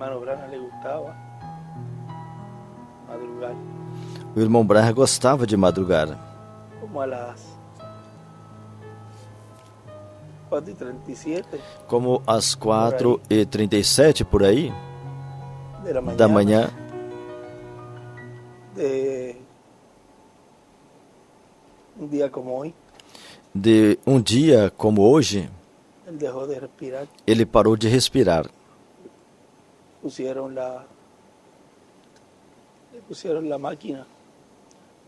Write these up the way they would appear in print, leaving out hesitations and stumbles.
hermano Branham le gustaba madrugar, O irmão Branham gostava de madrugar. como a las 4:37 Como às 4h37 por aí, da manhã, de un día como hoy, de um dia como hoje, él dejó de respirar. ele parou de respirar. Le pusieron la máquina,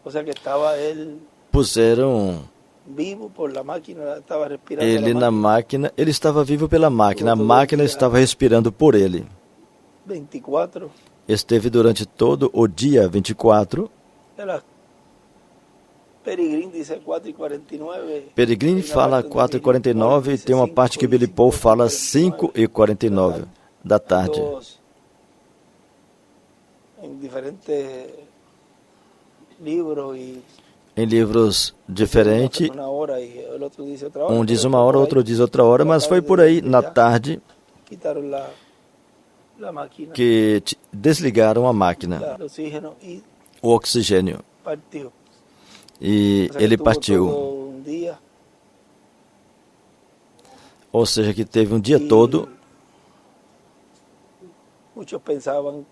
o sea que estaba él Puseram vivo por la máquina, estaba respirando ele la na máquina, ele estava vivo pela máquina, a máquina estava respirando por ele. 24 Esteve durante todo o dia 24. Peregrine diz 4:49. Peregrine fala 4h49 e tem uma parte que Billy Paul fala 5h49 da tarde. Em diferentes livros e Em livros diferentes, uma hora e o outro diz outra hora. um diz uma hora, outro diz outra hora, mas foi por aí, na tarde, Quitaram la máquina, que desligaram a máquina, o oxígeno e o oxigênio, partiu. e O sea, ele tuvo partiu. todo um dia. Ou seja, que teve um dia todo. Muitos pensavam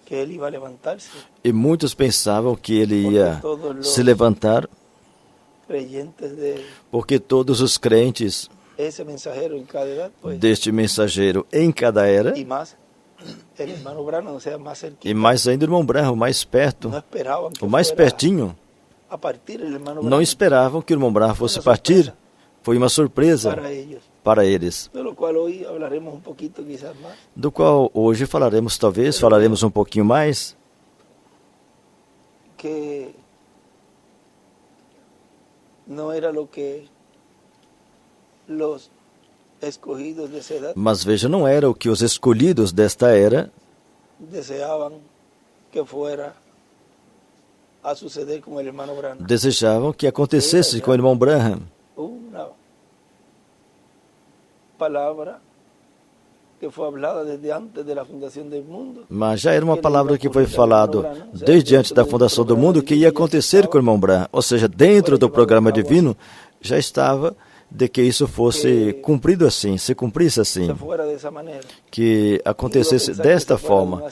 que ele ia levantar-se, E muitos pensavam que ele ia se levantar, creyentes porque todos os crentes esse mensageiro em cada edad, pues, deste mensageiro em cada era, e mais, o hermano Branham, ou seja, mais cerquita, e mais ainda o irmão Branham, mais perto, não esperavam que o mais fuera pertinho, a partir el hermano não Branham esperavam que o irmão Branham fosse partir. Foi uma surpresa para ellos, para eles, de lo cual hoy hablaremos un poquito quizás más, do qual hoje falaremos um pouquinho mais, que no era lo que los escogidos de esa edad mas veja, não era o que os escolhidos desta era deseaban que fuera a suceder con el hermano Branham. desejavam que acontecesse com o irmão Branham. Una palabra que foi hablada desde antes de la fundación del mundo. Mas já era uma palavra que foi falado desde antes da fundação do mundo que ia acontecer com o irmão Branham. Ou seja, dentro do programa divino já estava de que isso fosse cumprido assim, se cumprisse assim, Se fuera de esa manera. que acontecesse desta forma.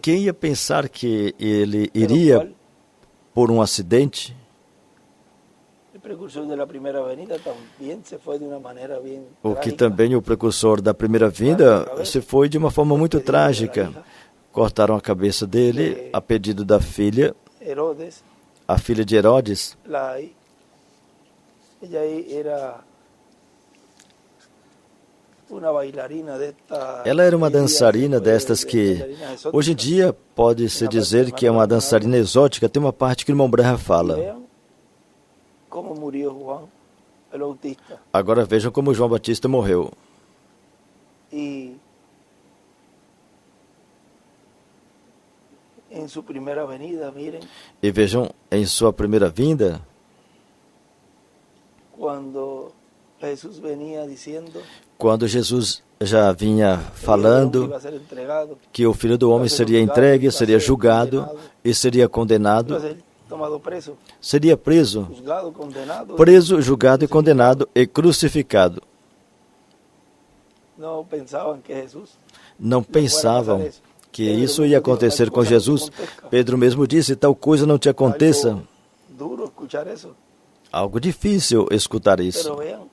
Quem ia pensar que ele iria por um acidente? El precursor de la primera venida también se fue de una manera bien O que trágica. também o precursor da primeira vinda se foi de uma forma muito trágica. Cortaram a cabeça dele a pedido da filha, Herodes, a filha de Herodes. ella era uma bailarina desta. Ela era uma dançarina destas que, hoje em dia, pode-se dizer que é uma dançarina exótica. Tem uma parte que o irmão Branham fala. Vean como murió Juan el Bautista. Agora vejam como João Batista morreu. Y en su primera venida, miren, E vejam, em sua primeira vinda, cuando Jesús venía diciendo quando Jesus já vinha que falando iba a ser entregado, que o Filho do Homem seria entregue, seria julgado e seria iba condenado, a ser tomado preso, seria preso, juzgado, condenado. preso, julgado e condenado e crucificado. No pensaban que Jesús Não pensavam que isso ia acontecer com Jesus. Pedro mesmo disse, tal coisa não te aconteça. algo duro escuchar eso, Algo difícil escutar pero isso. vean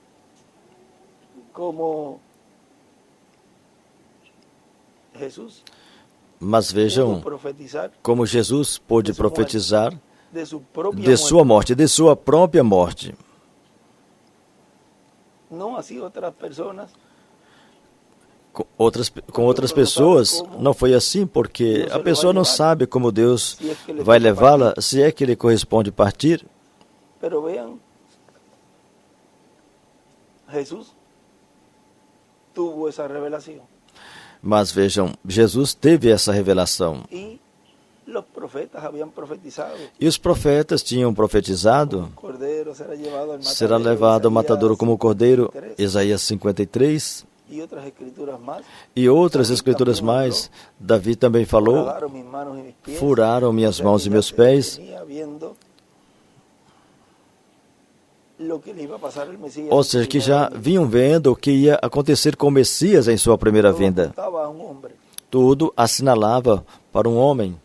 cómo Jesús Mas pudo vejam profetizar como Jesus pôde profetizar de su propia de sua morte, de sua própria morte. no así otras personas. Com outras pessoas, não foi assim, porque a pessoa não sabe como Deus vai levá-la, se é que ele corresponde partir. Pero vean, Jesús tuvo esa revelación Mas vejam, Jesus teve essa revelação. y los profetas habían profetizado. E os profetas tinham profetizado, Cordero será llevado al matadero. será levado ao matadouro Isaías como cordeiro, 53. Isaías 53. y otras escrituras más. E outras escrituras mais, Davi também falou, Furaram mis manos y mis pies. furaram minhas mãos e meus pés. Ou seja, que já vinham vendo o que ia acontecer com o Messias em sua primeira vinda. Tudo assinalava para um homem.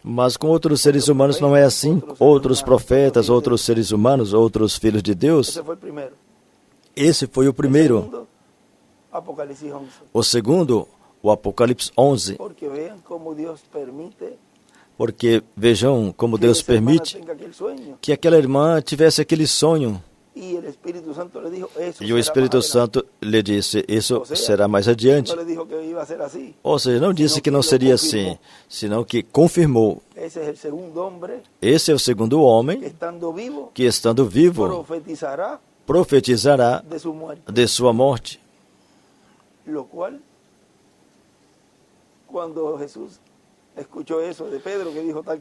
Mas com outros seres humanos não é assim. Outros profetas, outros seres humanos, outros filhos de Deus. Esse foi o primeiro. O segundo, o Apocalipse 11. Porque vejam como Deus permite que aquela irmã tivesse aquele sonho. E o Espírito Santo lhe disse, isso será mais adiante. Ou seja, não disse que não seria assim, senão que confirmou. Esse é o segundo homem que, estando vivo, profetizará de sua morte.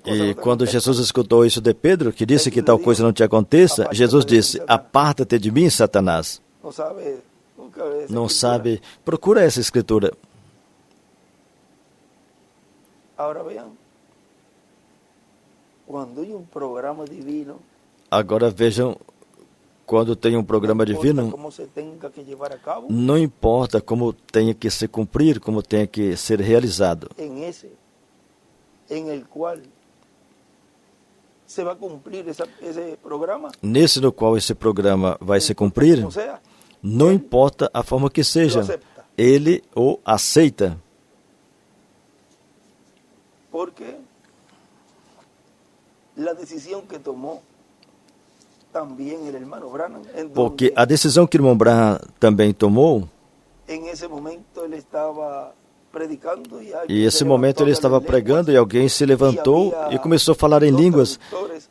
E quando Jesus escutou isso de Pedro, que disse que tal coisa não te aconteça, Jesus disse, aparta-te de mim, Satanás. Não sabe, procura essa escritura. Agora vejam, quando tem um programa divino, não importa como tenha que se cumprir, como tenha que ser realizado. Nesse no qual esse programa vai se cumprir, não importa a forma que seja, ele o aceita. Porque a decisão que o irmão Branham também tomou, e esse momento ele estava pregando e alguém se levantou e começou a falar em línguas.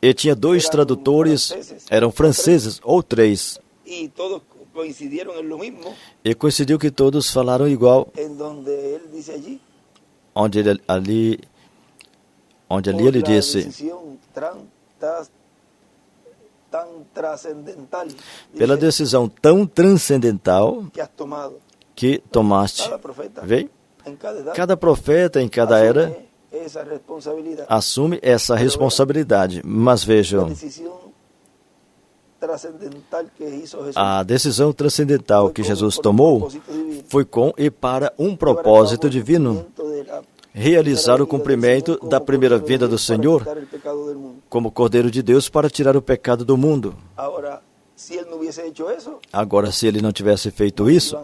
E tinha 2 tradutores, eram franceses, ou 3. E coincidiu que todos falaram igual. Onde ali ele disse, pela decisão tão transcendental que tomaste, veio? Cada profeta em cada era assume essa responsabilidade. Mas vejam, a decisão transcendental que Jesus tomou foi com e para um propósito divino, realizar o cumprimento da primeira vinda do Senhor como Cordeiro de Deus para tirar o pecado do mundo. Agora, se ele não tivesse feito isso,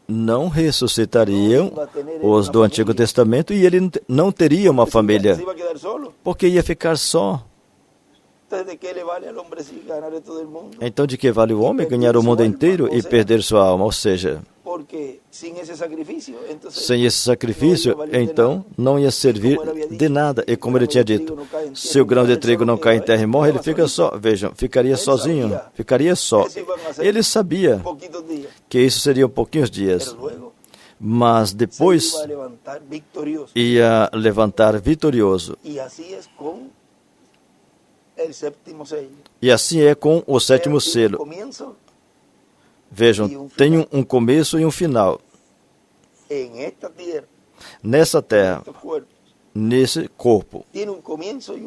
não ressuscitariam os do Antigo Testamento e ele não teria uma família, porque ia ficar só. Então, de que vale o homem ganhar o mundo inteiro e perder sua alma? Ou seja, sem esse sacrifício, então, não ia servir de nada. E como ele tinha dito, se o grão de trigo não cai em terra e morre, ele fica só. Vejam, ficaria sozinho, ficaria só. Ele sabia que isso seria pouquinhos dias, mas depois ia levantar vitorioso. E assim é com o 7º selo. Vejam, tem um começo e um final. Nessa terra, nesse corpo, tem um começo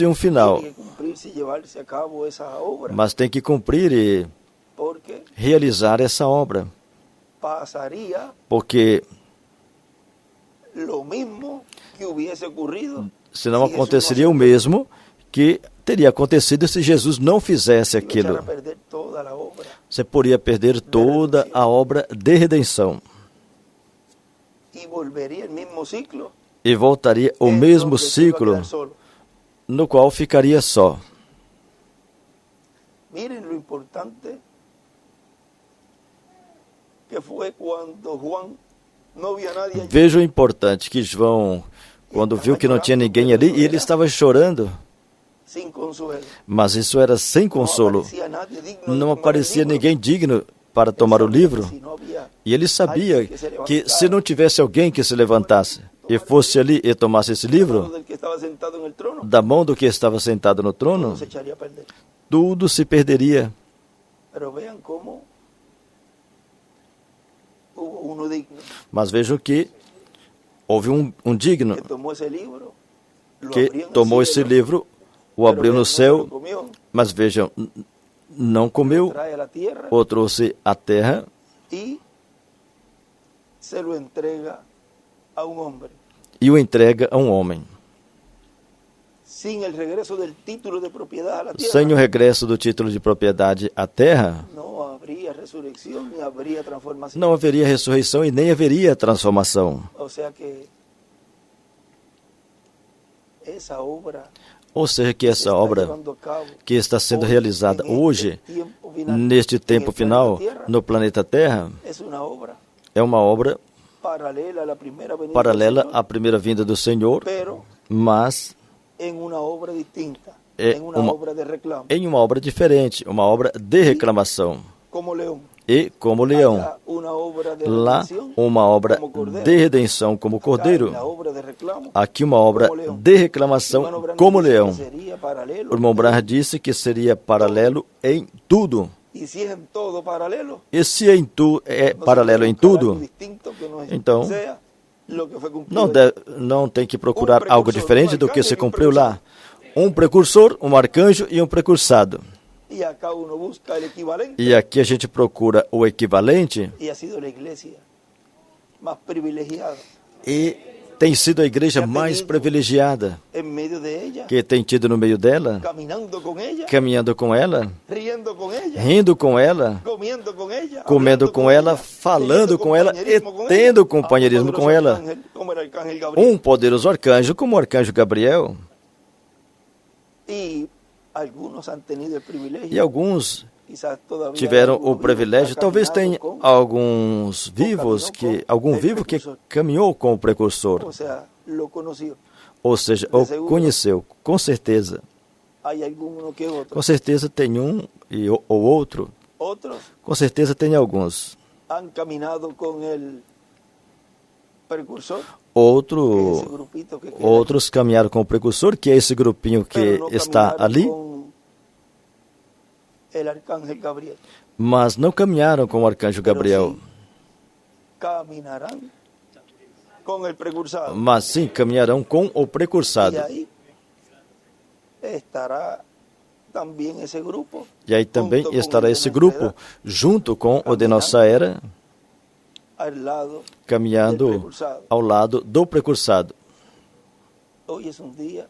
e um final. Mas tem que cumprir e realizar essa obra. Porque senão aconteceria o mesmo que teria acontecido se Jesus não fizesse aquilo. Você poderia perder toda a obra de redenção. E voltaria o mesmo ciclo no qual ficaria só. Veja o importante que João, quando viu que não tinha ninguém ali, e ele estava chorando. Mas isso era sem consolo. Não aparecia ninguém digno para tomar o livro. E ele sabia que se não tivesse alguém que se levantasse, e fosse ali e tomasse esse livro del que estaba sentado en el trono, da mão do que estava sentado no todo trono, se echaría a perder. tudo se perderia. Pero vean cómo hubo uno digno Mas vejam que houve um digno que tomó ese libro, lo que abrió en el tomou esse cielo, livro, o pero abriu él no no céu, lo comió, mas vejam, não comeu, trae a la tierra ou trouxe à terra y se lo entrega a un hombre. e o entrega a um homem. Sin el regreso del título de propiedad a la tierra, Sem o regresso do título de propriedade à terra, no habría resurrección ni habría transformación. não haveria ressurreição e nem haveria transformação. O sea que esa obra Ou seja, que se essa está obra llevando a cabo que está sendo hoy, realizada en hoje, este tiempo final, neste en tempo el final, planeta Tierra, no planeta Terra, es una obra é uma obra paralela a la primera venida paralela del Señor, à primeira vinda do Senhor, pero mas en una obra distinta, É en una uma- obra de reclamo, em uma obra diferente, uma obra de reclamação. como león. E como leão, Allá una obra de lá redención, uma obra como cordeiro. de redenção como Acá cordeiro, la obra de reclamo, aqui uma obra como leão. de reclamação Hermano Branham como dice que leão. sería paralelo O irmão Branham disse que seria paralelo em tudo. y si es en todo paralelo, E se em tu é no se paralelo puede em buscar algo tudo, distinto que no então, sea lo que fue cumplido não, allí. não tem que procurar precursor, algo diferente do que arcanjo se e cumpriu lá. Um precursor, um arcanjo e um precursado. Y acá uno busca el equivalente E aqui a gente procura o equivalente y ha sido la iglesia más privilegiada e tem sido a igreja mais privilegiada en medio de ella, que tem tido no meio dela, caminando con ella, caminhando com ela, riendo con ella, rindo com ela, comiendo con ella, comendo hablando com ela, falando com ela e tendo companheirismo com ela. Como el arcángel Gabriel. Um poderoso arcanjo como o arcanjo Gabriel. Y algunos han tenido el privilegio, E alguns quizás todavía tiveram algunos o privilégio, vivos que talvez han tenha caminado alguns vivos que algum vivo que caminhou com o precursor, o sea, lo conoció. ou seja, o conheceu, com certeza. Hay alguno que otro. Com certeza tem um e ou outro, Otros com certeza tem alguns. han caminado con el precursor, que es ese Outro, grupito que queda outros caminharam com o precursor, que é esse grupinho aquí, pero que no está caminaron ali, con el arcángel Gabriel. mas não caminharam com o arcanjo Pero Gabriel. sí caminarán con el precursado. Mas sim, caminharão com o Y precursado. ahí estará también ese grupo. E aí também junto con estará el de esse nuestra grupo, edad, junto com o de nossa era, al lado del caminhando precursado. ao lado do precursado. Hoy es un día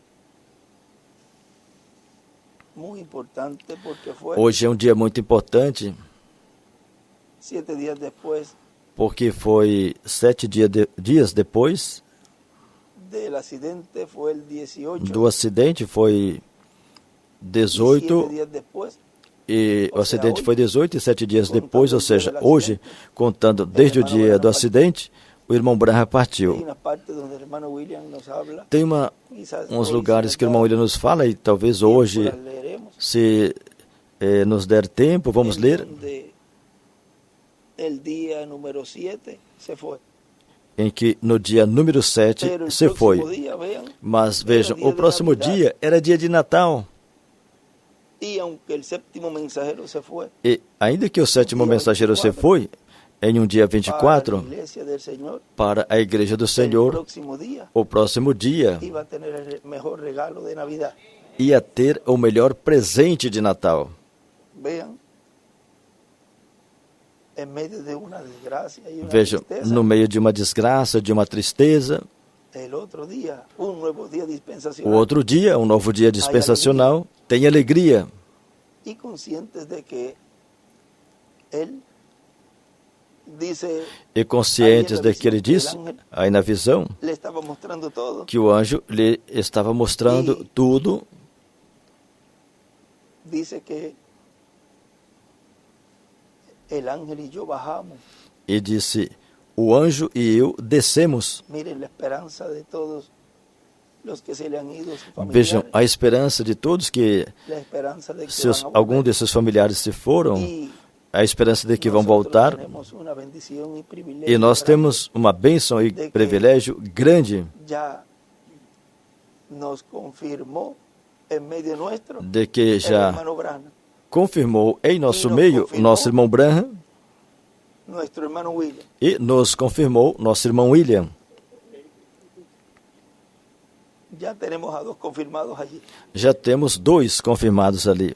muy importante porque fue Hoje é um dia muito importante, 7 días después porque foi 7 dias depois del accidente, fue el 18. do acidente, foi 7 18, días después, e o Ou seja, acidente hoje, foi 18 e 7 dias contando depois, ou o dia seja, do hoje, contando desde o irmão dia Branham do acidente, o irmão Branham hay partiu. una parte donde el hermano William nos habla. Tem Quizás uns hoy, lugares si que o nos irmão da William nos fala, e talvez tiempo, hoje, las leeremos, se nos der tempo, vamos en ler, donde el día número 7 se fue. em que no dia número 7 Pero el se próximo foi. día, vean, Mas vejam, dia o de próximo Navidad. dia era dia de Natal. y aunque el séptimo mensajero se fue E ainda que o sétimo mensageiro se foi, em um dia para 24, la iglesia del Señor, para a igreja do el Senhor, próximo día o próximo dia iba a tener el mejor regalo de Navidad. ia ter o melhor presente de Natal. Vean, en medio de una desgracia y una Vejam, tristeza, no meio de uma desgraça, de uma tristeza, el otro día, un nuevo día o dispensacional, outro dia, um novo dia dispensacional, tem alegria. y conscientes de que Él dice, E conscientes de que ele disse, aí na visão, le estaba mostrando todo, que o anjo lhe estava mostrando tudo, dice que el ángel y yo bajamos. e disse, o anjo e eu descemos. Miren la esperanza de todos los que se le han ido, sus Vejam, familiares, a esperança de todos que la esperança de que seus, van a algum volver. desses familiares se foram, Y a esperança de que vão voltar. E nós temos uma bênção e privilégio grande de que já confirmou em nosso meio nosso irmão Branham e nos confirmou nosso irmão William. Já temos 2 confirmados ali.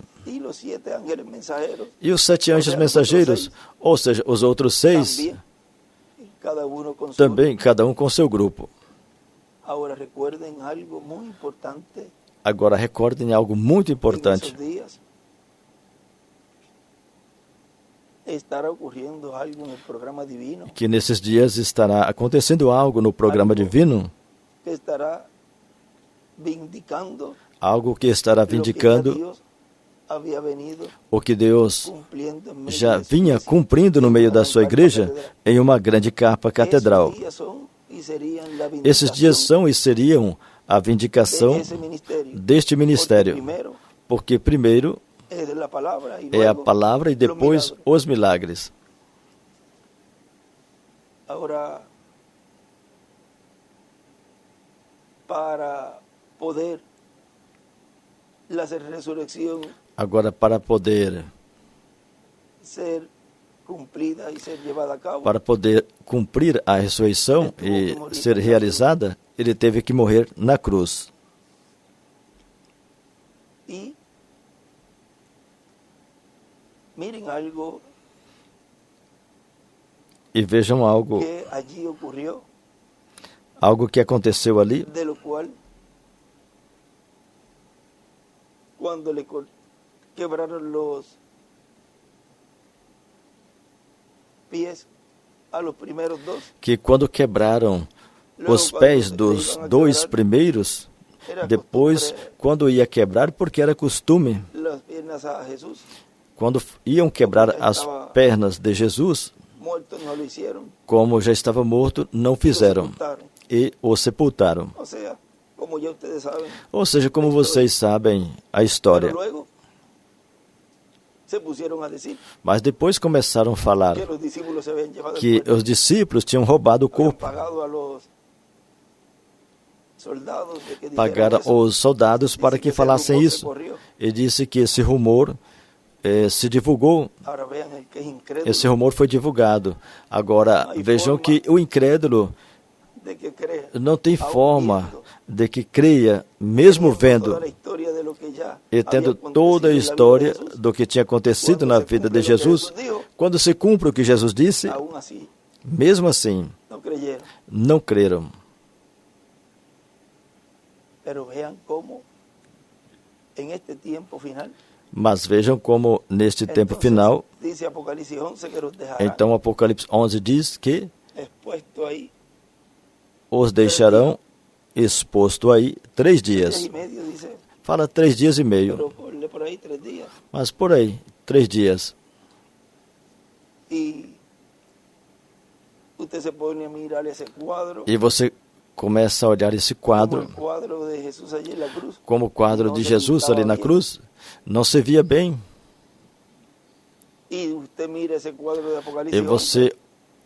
E os 7 anjos mensageiros, ou seja, os outros 6, também, cada um com seu grupo. Agora recordem algo muito importante. Que nesses dias estará acontecendo algo no programa divino. Algo que estará vindicando o que Deus já vinha cumprindo no meio da sua igreja em uma grande capa catedral. Esses dias são e seriam a vindicação deste ministério, porque primeiro é a palavra e depois os milagres. Agora, para poder para poder cumprir a ressurreição e ser realizada, ele teve que morrer na cruz. E vejam algo que aconteceu ali, quando le quebraram os pés a los primeiros 2. Que quando quebraram os pés dos 2 primeiros, depois, quando ia quebrar, porque era costume, quando iam quebrar as pernas de Jesus, como já estava morto, não fizeram e o sepultaram. Ou seja, como vocês sabem a história. Mas depois começaram a falar que os discípulos tinham roubado o corpo. Pagaram os soldados para que falassem isso. E disse que esse rumor se divulgou. Esse rumor foi divulgado. Agora, vejam que o incrédulo não tem forma de que creia, mesmo vendo e tendo toda a história do que tinha acontecido na vida de Jesus. Quando se cumpre o que Jesus disse, mesmo assim, não creram. Mas vejam como neste tempo final, então Apocalipse 11 diz que os deixarão exposto aí 3 dias. Fala 3 dias e meio. Mas por aí, 3 dias. E você começa a olhar esse quadro, como o quadro de Jesus ali na cruz, não se via bem. E você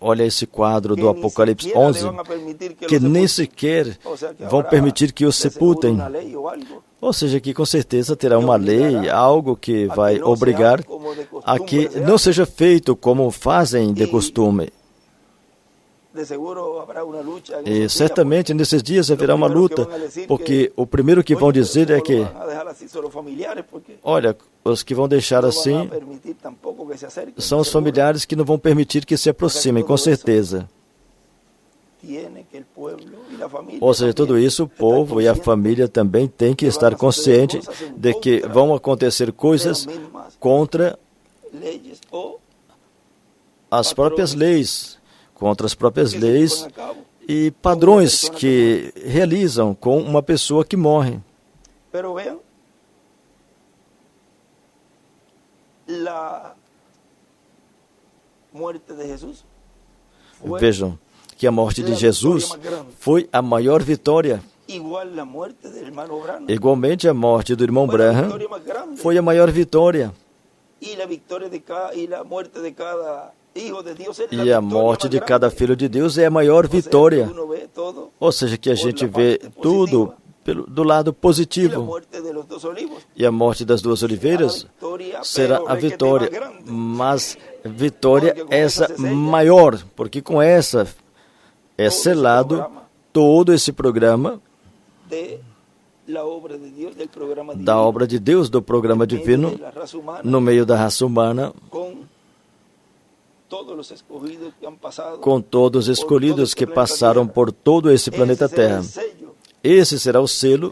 olha esse quadro do Apocalipse 11, que nem sequer vão permitir que o sepultem. Ou seja, que com certeza terá uma lei, algo que vai obrigar a que não seja feito como fazem de costume. E certamente nesses dias haverá uma luta, porque o primeiro que vão dizer é que, olha, os que vão deixar assim são os familiares que não vão permitir que se aproximem, com certeza. Ou seja, tudo isso, o povo e a família também têm que estar conscientes de que vão acontecer coisas contra as próprias leis, e padrões que realizam com uma pessoa que morre. Vejam que a morte de Jesus foi a maior vitória. Igualmente a morte do irmão Branham foi a maior vitória. E a morte de cada filho de Deus é a maior vitória. Ou seja, que a gente vê tudo do lado positivo. E a morte das duas oliveiras será a vitória. Mas vitória essa maior, porque com essa é selado todo esse programa da obra de Deus, do programa divino, no meio da raça humana, com todos os escolhidos que passaram por todo esse planeta Terra. Esse será o selo,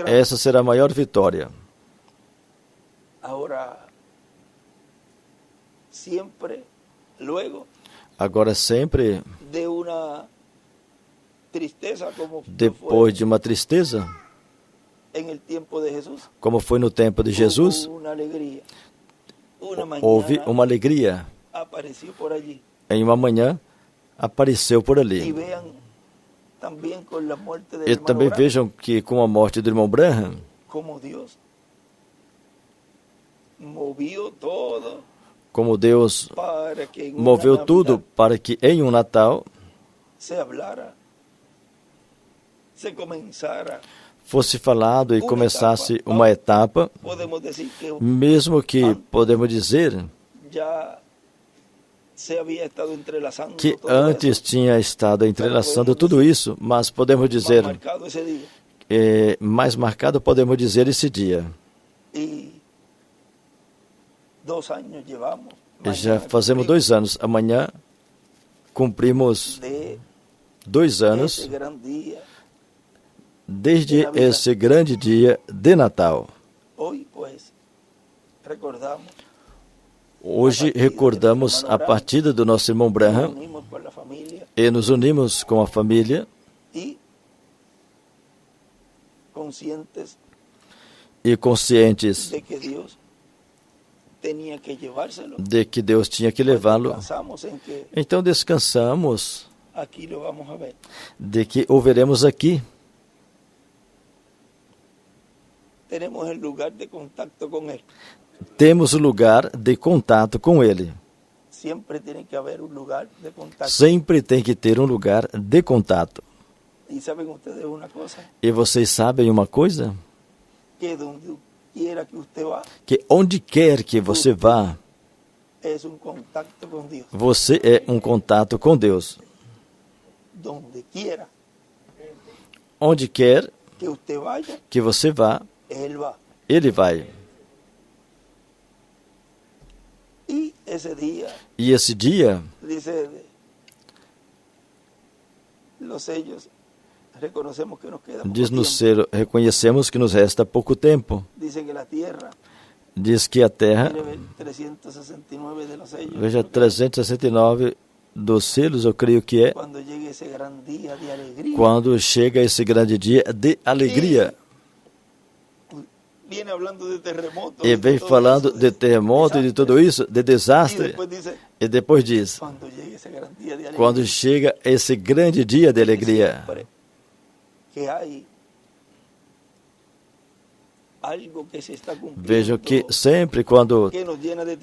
essa será a maior vitória. Agora, sempre, depois de uma tristeza, como foi no tempo de Jesus, houve uma alegria. Em uma manhã, apareceu por ali. E também vejam que com a morte do irmão Branham, como Deus moveu tudo para que em um Natal fosse falado e começasse uma etapa, mesmo que podemos dizer que antes tinha estado entrelaçando tudo isso, mas podemos dizer, mais marcado podemos dizer esse dia. Já fazemos 2 anos. Amanhã cumprimos 2 anos desde esse grande dia de Natal. Hoje recordamos a partida do nosso irmão Branham e nos unimos com a família e conscientes de que Deus tinha que levá-lo. Então descansamos de que o veremos aqui. Temos o lugar de contato com Ele. Sempre tem que ter um lugar de contato. E vocês sabem uma coisa? Que onde quer que você vá, você é um contato com Deus. Onde quer que você vá, Ele vai. E esse dia, diz no selo, reconhecemos que nos resta pouco tempo. Diz que a Terra, veja, 369 dos selos, eu creio que é, quando chega esse grande dia de alegria. E vem falando de terremoto e de tudo isso, de desastre. E depois diz, quando chega esse grande dia de alegria, vejam que sempre quando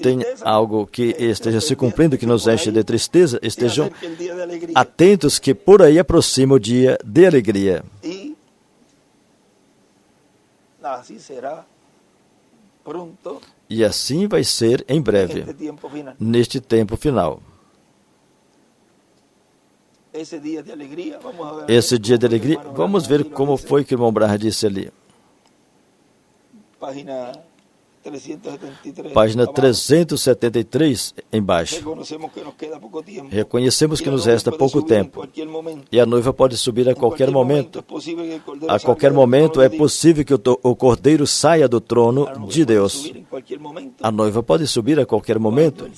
tem algo que esteja se cumprindo, que nos enche de tristeza, estejam atentos que por aí aproxima o dia de alegria. E assim vai ser em breve, neste tempo final. Esse dia de alegria, vamos ver como foi que o irmão Branham disse ali. Página 373, embaixo. Reconhecemos que nos resta pouco tempo. E a noiva pode subir a qualquer momento. A qualquer momento é possível que o Cordeiro saia do trono de Deus. A noiva pode subir a qualquer momento.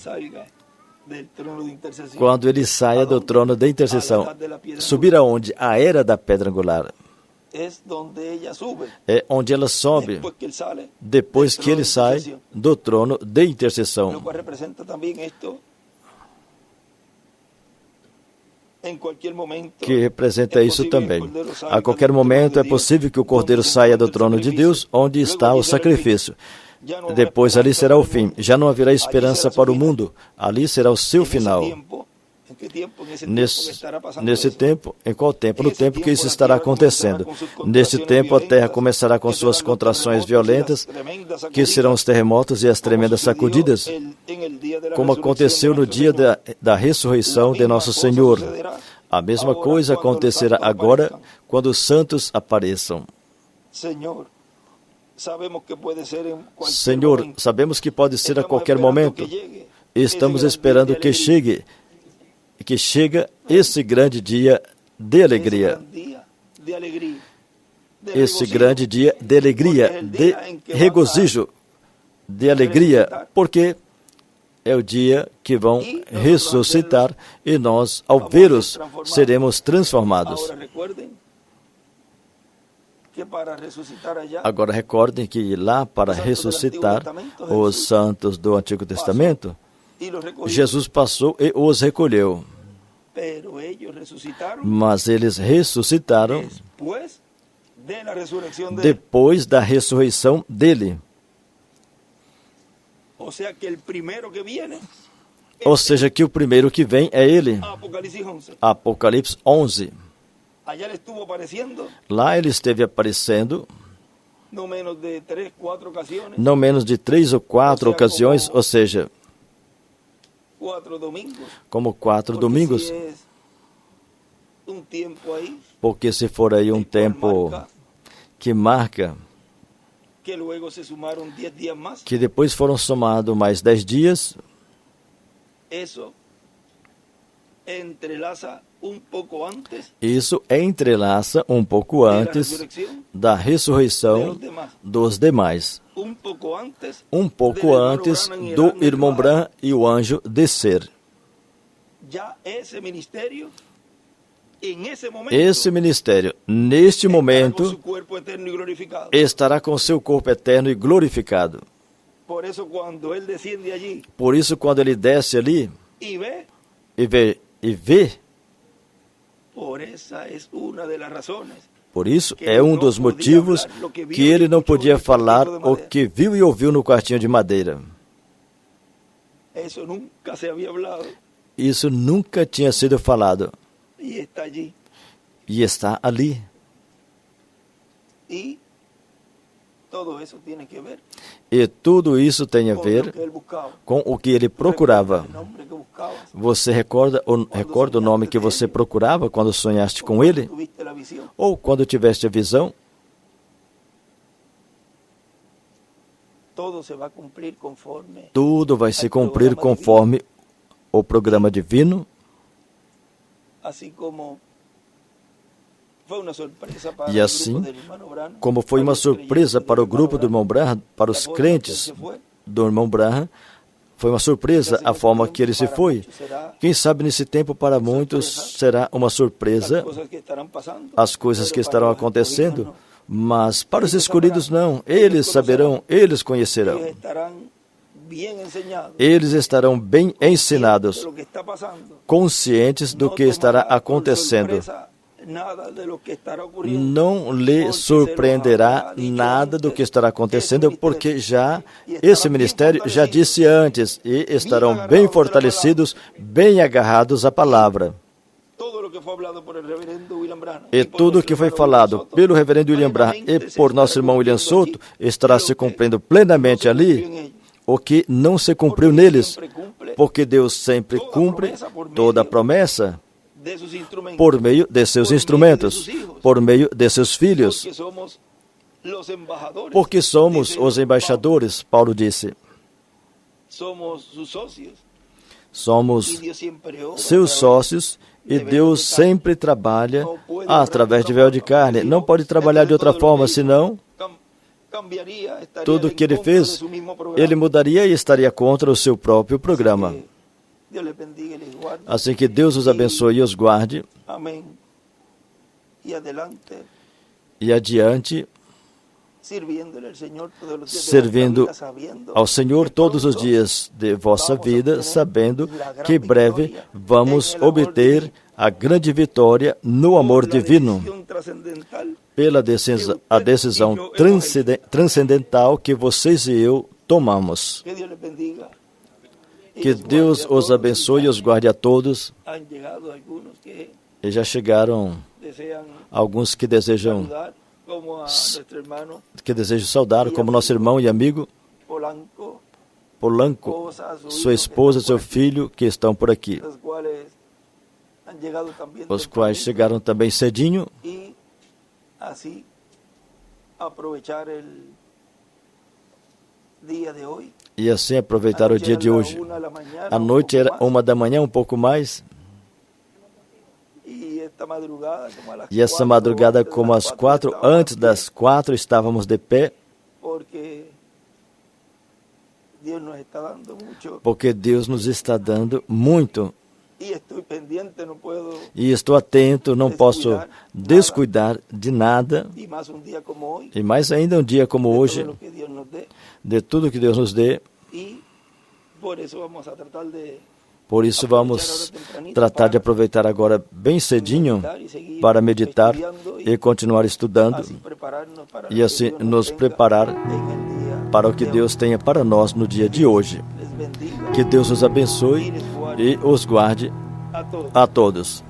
Quando ele saia do trono de intercessão. Subir aonde? A era da pedra angular. É onde ela sobe, depois que ele sai do trono de intercessão. Que representa isso também. A qualquer momento é possível que o Cordeiro saia do trono de Deus, onde está o sacrifício. Depois ali será o fim. Já não haverá esperança para o mundo. Ali será o seu final. Nesse tempo, em qual tempo? No tempo que isso estará acontecendo. Neste tempo, a terra começará com suas contrações violentas, que serão os terremotos e as tremendas sacudidas, como aconteceu no dia da ressurreição de Nosso Senhor. A mesma coisa acontecerá agora, quando os santos apareçam. Senhor, sabemos que pode ser a qualquer momento. Estamos esperando que chegue esse grande dia de alegria. Esse grande dia de alegria, de regozijo, de alegria, porque é o dia que vão ressuscitar e nós, ao vê-los, seremos transformados. Agora recordem que lá para ressuscitar os santos do Antigo Testamento, Jesus passou e os recolheu. Mas eles ressuscitaram depois da ressurreição dele. Ou seja, que o primeiro que vem é ele. Apocalipse 11. Lá ele esteve aparecendo não menos de 3 ou 4 ocasiões, ou seja, como 4 domingos, porque se for aí um tempo que marca, que depois foram somados mais 10 dias, isso entrelaça um pouco antes da ressurreição dos demais. Um pouco antes do irmão Branham e o anjo descer. Esse ministério, neste momento, estará com seu corpo eterno e glorificado. Por isso, quando ele desce ali e vê, por isso é um dos motivos que ele não podia falar o que viu e ouviu no quartinho de madeira. Isso nunca tinha sido falado. E está ali. E tudo isso tem a ver com o que ele procurava. Você recorda o nome que você procurava quando sonhaste com ele? Ou quando tiveste a visão? Tudo vai se cumprir conforme o programa divino. E assim, como foi uma surpresa para o grupo do irmão Branham, para os crentes do irmão Branham, foi uma surpresa a forma que ele se foi. Quem sabe nesse tempo para muitos será uma surpresa as coisas que estarão acontecendo, mas para os escolhidos não. Eles saberão, eles conhecerão. Eles estarão bem ensinados, conscientes do que estará acontecendo. Não lhe surpreenderá nada do que estará acontecendo, porque já esse ministério já disse antes, e estarão bem fortalecidos, bem agarrados à palavra. E tudo o que foi falado pelo reverendo William Branham e por nosso irmão William Soto estará se cumprindo plenamente ali, o que não se cumpriu neles, porque Deus sempre cumpre toda a promessa por meio de seus instrumentos, por meio de seus filhos, porque somos os embaixadores, Paulo disse. Somos seus sócios e Deus sempre trabalha através de véu de carne. Não pode trabalhar de outra forma, senão tudo o que ele fez, ele mudaria e estaria contra o seu próprio programa. Assim que Deus os abençoe e os guarde. E adiante, servindo ao Senhor todos os dias de vossa vida, sabendo que breve vamos obter a grande vitória no amor divino, pela a decisão transcendental que vocês e eu tomamos. Que Deus os abençoe e os guarde a todos. E já chegaram alguns que desejam saudar, como nosso irmão e amigo Polanco, sua esposa e seu filho, que estão por aqui, os quais chegaram também cedinho, e assim aproveitar o dia de hoje. A noite era 1h, um pouco mais, e essa madrugada, como às 4, antes das 4, estávamos de pé, porque Deus nos está dando muito. E estou atento, não posso descuidar de nada. E mais ainda um dia como hoje, de tudo que Deus nos dê. Por isso vamos tratar de aproveitar agora bem cedinho para meditar e continuar estudando e assim nos preparar para o que Deus tenha para nós no dia de hoje. Que Deus os abençoe e os guarde a todos.